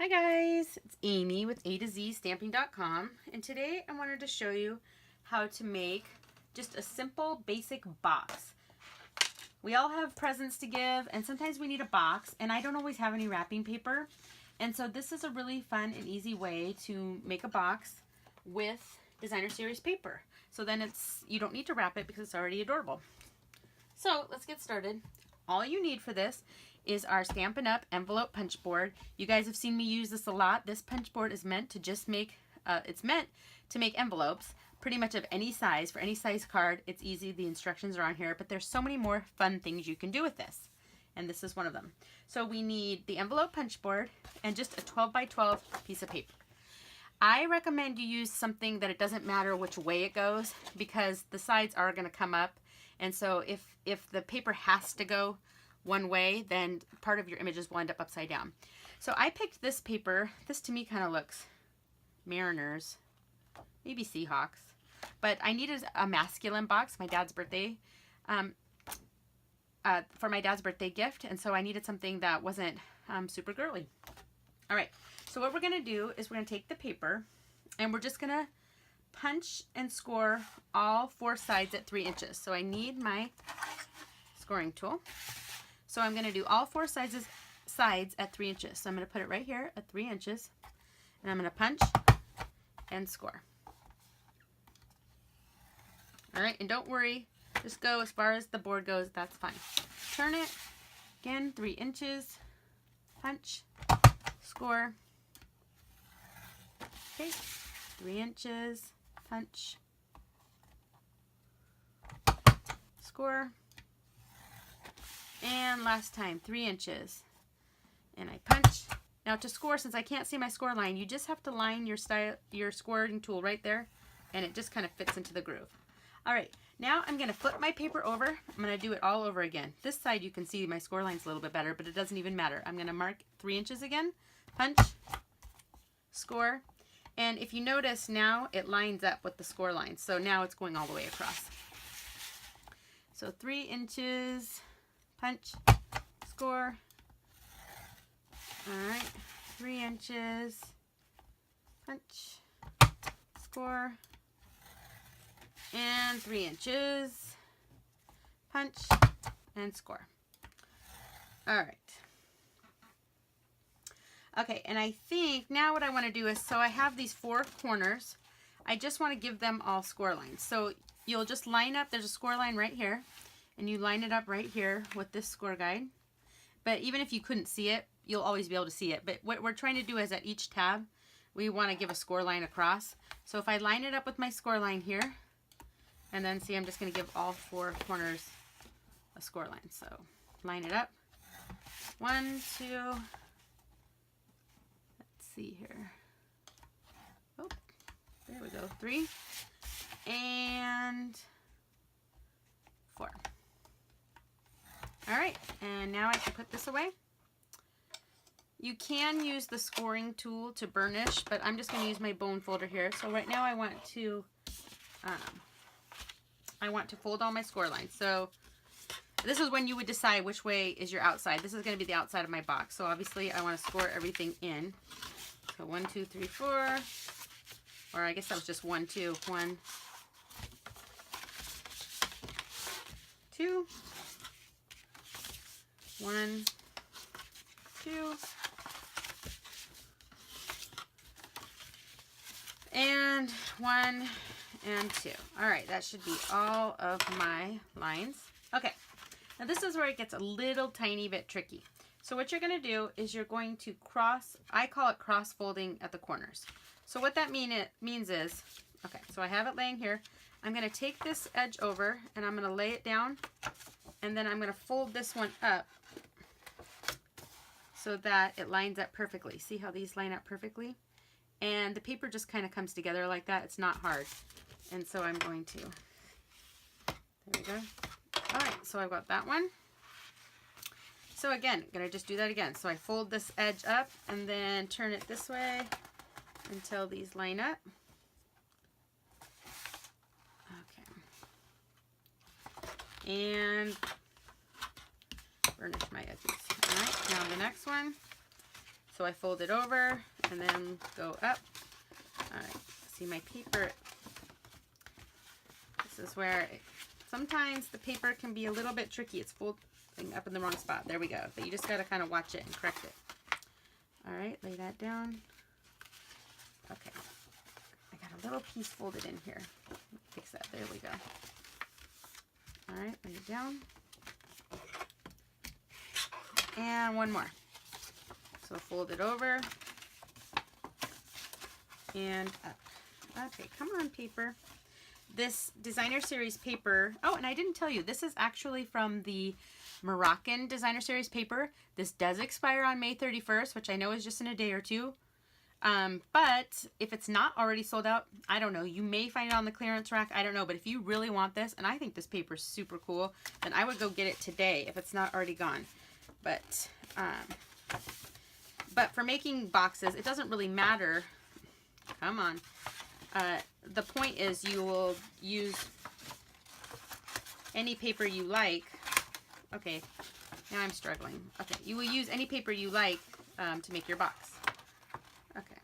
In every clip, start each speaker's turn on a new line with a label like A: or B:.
A: Hi guys, it's Amy with A to Z Stamping.com, and today I wanted to show you how to make just a simple basic box. We all have presents to give, and sometimes we need a box, and I don't always have any wrapping paper, and so this is a really fun and easy way to make a box with designer series paper. So then you don't need to wrap it because it's already adorable. So let's get started. All you need for this is our Stampin' Up! Envelope punch board. You guys have seen me use this a lot. This punch board is meant to just make, envelopes pretty much of any size, for any size card. It's easy, the instructions are on here, but there's so many more fun things you can do with this. And this is one of them. So we need the envelope punch board and just a 12 by 12 piece of paper. I recommend you use something that it doesn't matter which way it goes, because the sides are going to come up. And so if the paper has to go one way, then part of your images will end up upside down. So I picked this paper. This to me kind of looks Mariners, maybe Seahawks. But I needed a masculine box, my dad's birthday, for my dad's birthday gift. And so I needed something that wasn't super girly. All right, so what we're going to do is we're going to take the paper and we're just going to punch and score all four sides at 3 inches. So I need my scoring tool. So I'm going to do all four sides at 3 inches. So I'm going to put it right here at 3 inches, and I'm going to punch and score. All right, and don't worry, just go as far as the board goes, that's fine. Turn it, again, 3 inches, punch, score. Okay, 3 inches, punch, score. And last time, 3 inches, and I punch. Now to score, since I can't see my score line, you just have to line your scoring tool right there, and it just kind of fits into the groove. All right, now I'm going to flip my paper over. I'm going to do it all over again. This side you can see my score line's a little bit better, but it doesn't even matter. I'm going to mark 3 inches again, punch, score, and if you notice now it lines up with the score line, so now it's going all the way across. So 3 inches, punch, score. All right, 3 inches, punch, score, and 3 inches, punch, and score. All right. Okay, and I think now what I want to do is, so I have these 4 corners. I just want to give them all score lines. So you'll just line up, there's a score line right here, and you line it up right here with this score guide. But even if you couldn't see it, you'll always be able to see it. But what we're trying to do is at each tab, we want to give a score line across. So if I line it up with my score line here, and then see, I'm just going to give all 4 corners a score line. So line it up. 1, 2, let's see here. Oh, there we go. 3 and 4. All right, and now I can put this away. You can use the scoring tool to burnish, but I'm just going to use my bone folder here. So right now I want to fold all my score lines. So this is when you would decide which way is your outside. This is going to be the outside of my box. So obviously I want to score everything in. So 1, 2, 3, 4, or I guess that was just 1, 2, 1, 2. 1, 2, and 1 and 2. All right, that should be all of my lines. Okay, now this is where it gets a little tiny bit tricky. So what you're going to do is you're going to cross, I call it cross folding at the corners. So what that means is, okay, so I have it laying here. I'm going to take this edge over and I'm going to lay it down, and then I'm going to fold this one up so that it lines up perfectly. See how these line up perfectly? And the paper just kind of comes together like that. It's not hard. And so I'm going to, there we go. All right, so I've got that one. So again, I'm going to just do that again. So I fold this edge up and then turn it this way until these line up. Okay. And burnish my edges. All right, now the next one. So I fold it over and then go up. All right, see my paper. This is where sometimes the paper can be a little bit tricky. It's folding up in the wrong spot. There we go. But you just got to kind of watch it and correct it. All right, lay that down. Okay, I got a little piece folded in here. Fix that. There we go. All right, lay it down. And one more. So fold it over and up. Okay, come on, paper. This designer series paper, oh, and I didn't tell you, this is actually from the Moroccan designer series paper. This does expire on May 31st, which I know is just in a day or two. But if it's not already sold out, I don't know, you may find it on the clearance rack. I don't know, but if you really want this, and I think this paper is super cool, then I would go get it today if it's not already gone. But for making boxes, it doesn't really matter. Come on. The point is you will use any paper you like. Okay, now I'm struggling. Okay, you will use any paper you like to make your box. Okay.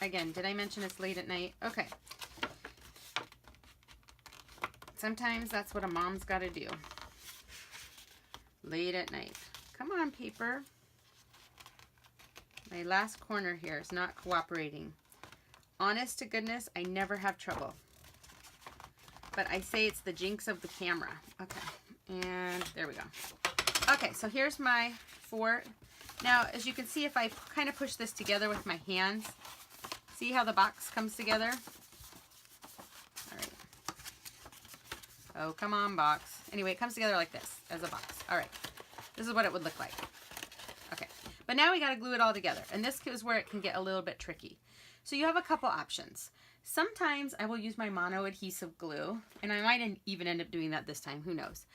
A: Again, did I mention it's late at night? Okay. Sometimes that's what a mom's got to do. Late at night. Come on, paper. My last corner here is not cooperating. Honest to goodness, I never have trouble. But I say it's the jinx of the camera. Okay, and there we go. Okay, so here's my 4. Now, as you can see, if I kind of push this together with my hands, see how the box comes together? All right. Oh, come on, box. Anyway, it comes together like this, as a box. All right, this is what it would look like. Okay, but now we got to glue it all together, and this is where it can get a little bit tricky. So you have a couple options. Sometimes I will use my mono adhesive glue, and I might even end up doing that this time, who knows.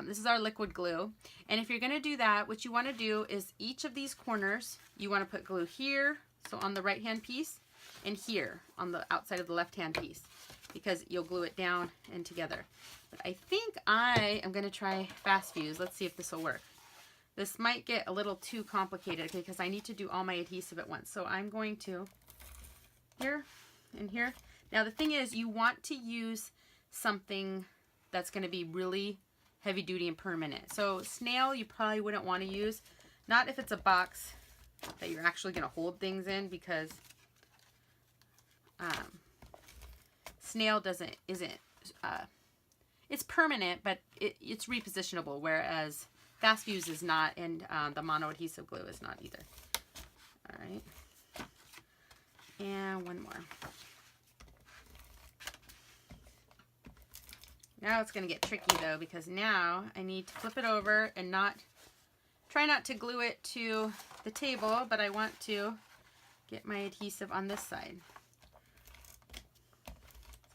A: This is our liquid glue, and if you're going to do that, what you want to do is each of these corners, you want to put glue here, so on the right hand piece, and here on the outside of the left hand piece, because you'll glue it down and together. But I think I am going to try fast fuse. Let's see if this will work. This might get a little too complicated because I need to do all my adhesive at once. So I'm going to here and here. Now the thing is, you want to use something that's going to be really heavy duty and permanent. So snail you probably wouldn't want to use, not if it's a box that you're actually going to hold things in, because snail isn't it's permanent, but it's repositionable, whereas fast fuse is not, and the mono adhesive glue is not either. All right, and one more. Now it's going to get tricky though, because now I need to flip it over and try not to glue it to the table, but I want to get my adhesive on this side.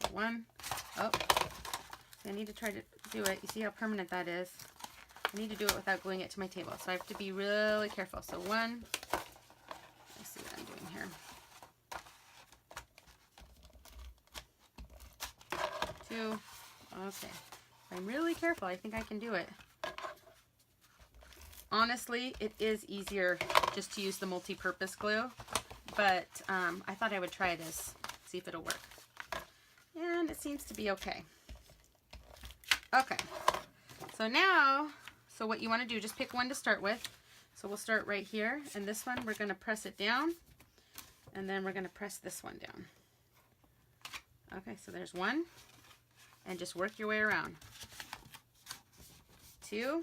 A: So one, oh, I need to try to do it. You see how permanent that is? I need to do it without gluing it to my table, so I have to be really careful. So one, let's see what I'm doing here. 2, okay. If I'm really careful, I think I can do it. Honestly, it is easier just to use the multi-purpose glue, but I thought I would try this, see if it'll work. And it seems to be okay. Okay, so now, what you want to do, just pick one to start with. So we'll start right here, and this one we're going to press it down, and then we're going to press this one down. Okay, so there's one, and just work your way around. 2.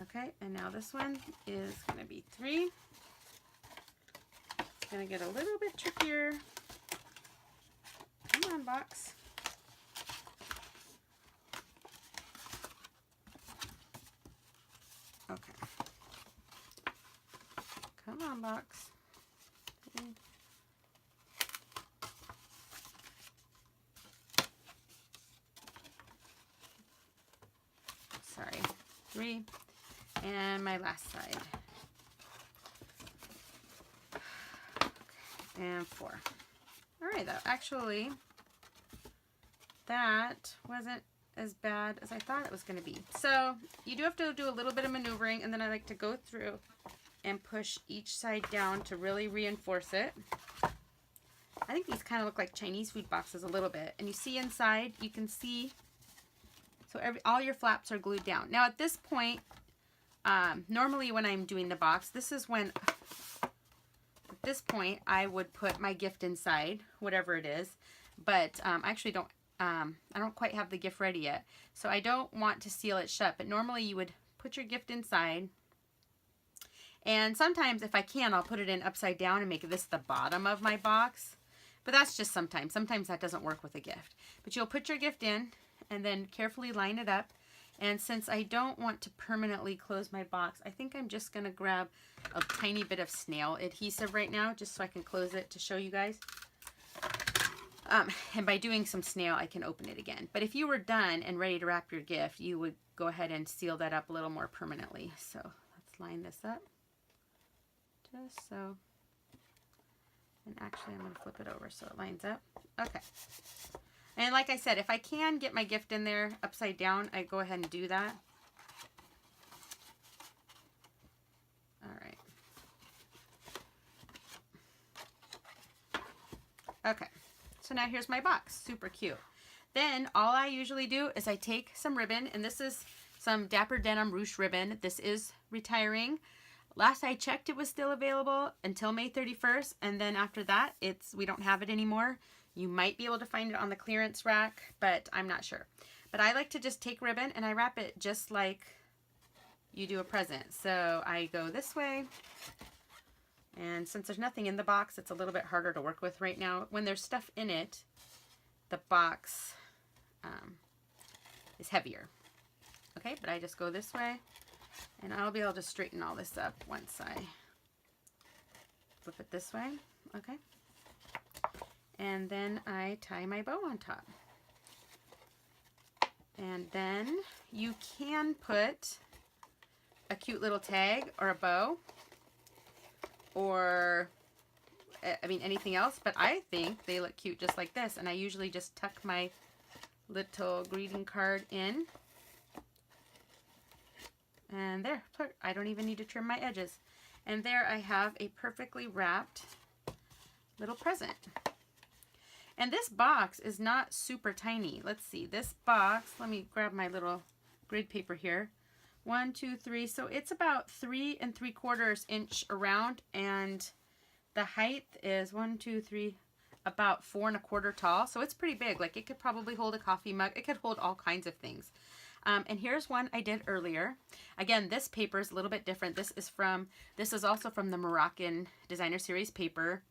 A: Okay, and now this one is going to be 3. It's going to get a little bit trickier. Come on, box. Okay. Come on, box. 3. Sorry. 3. And my last side. And 4. All right, though. Actually, that wasn't as bad as I thought it was going to be. So you do have to do a little bit of maneuvering, and then I like to go through and push each side down to really reinforce it. I think these kind of look like Chinese food boxes a little bit. And you see inside, you can see, so all your flaps are glued down. Now at this point, normally when I'm doing the box, this is when, at this point, I would put my gift inside, whatever it is. But I actually don't, I don't quite have the gift ready yet. So I don't want to seal it shut. But normally you would put your gift inside. And sometimes, if I can, I'll put it in upside down and make this the bottom of my box. But that's just sometimes. Sometimes that doesn't work with a gift. But you'll put your gift in and then carefully line it up. And since I don't want to permanently close my box, I think I'm just going to grab a tiny bit of snail adhesive right now, just so I can close it to show you guys. And by doing some snail, I can open it again. But if you were done and ready to wrap your gift, you would go ahead and seal that up a little more permanently. So let's line this up. Just so. And actually, I'm going to flip it over so it lines up. Okay. And like I said, if I can get my gift in there upside down, I go ahead and do that. All right. Okay. So now here's my box. Super cute. Then all I usually do is I take some ribbon, and this is some Dapper Denim Ruche ribbon. This is retiring. Last I checked, it was still available until May 31st, and then after that, we don't have it anymore. You might be able to find it on the clearance rack, but I'm not sure. But I like to just take ribbon and I wrap it just like you do a present. So I go this way, and since there's nothing in the box, it's a little bit harder to work with right now. When there's stuff in it, the box is heavier. Okay, but I just go this way. And I'll be able to straighten all this up once I flip it this way. Okay. And then I tie my bow on top. And then you can put a cute little tag or a bow or, I mean, anything else. But I think they look cute just like this. And I usually just tuck my little greeting card in. And there, I don't even need to trim my edges. And there I have a perfectly wrapped little present. And this box is not super tiny. Let's see, this box, let me grab my little grid paper here. 1, 2, 3, so it's about 3 3/4 inch around, and the height is 1, 2, 3, about 4 1/4 tall. So it's pretty big. Like, it could probably hold a coffee mug. It could hold all kinds of things. And here's one I did earlier. Again, this paper is a little bit different. This is also from the Moroccan Designer Series paper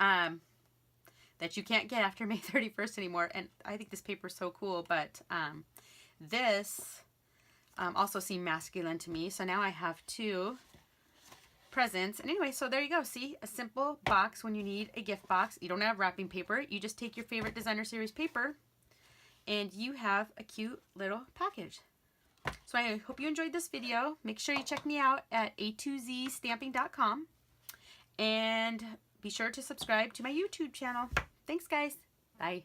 A: that you can't get after May 31st anymore. And I think this paper is so cool, but this also seemed masculine to me. So now I have 2 presents. And anyway, so there you go. See, a simple box when you need a gift box. You don't have wrapping paper. You just take your favorite Designer Series paper, and you have a cute little package. So I hope you enjoyed this video. Make sure you check me out at a2zstamping.com. And be sure to subscribe to my YouTube channel. Thanks, guys. Bye.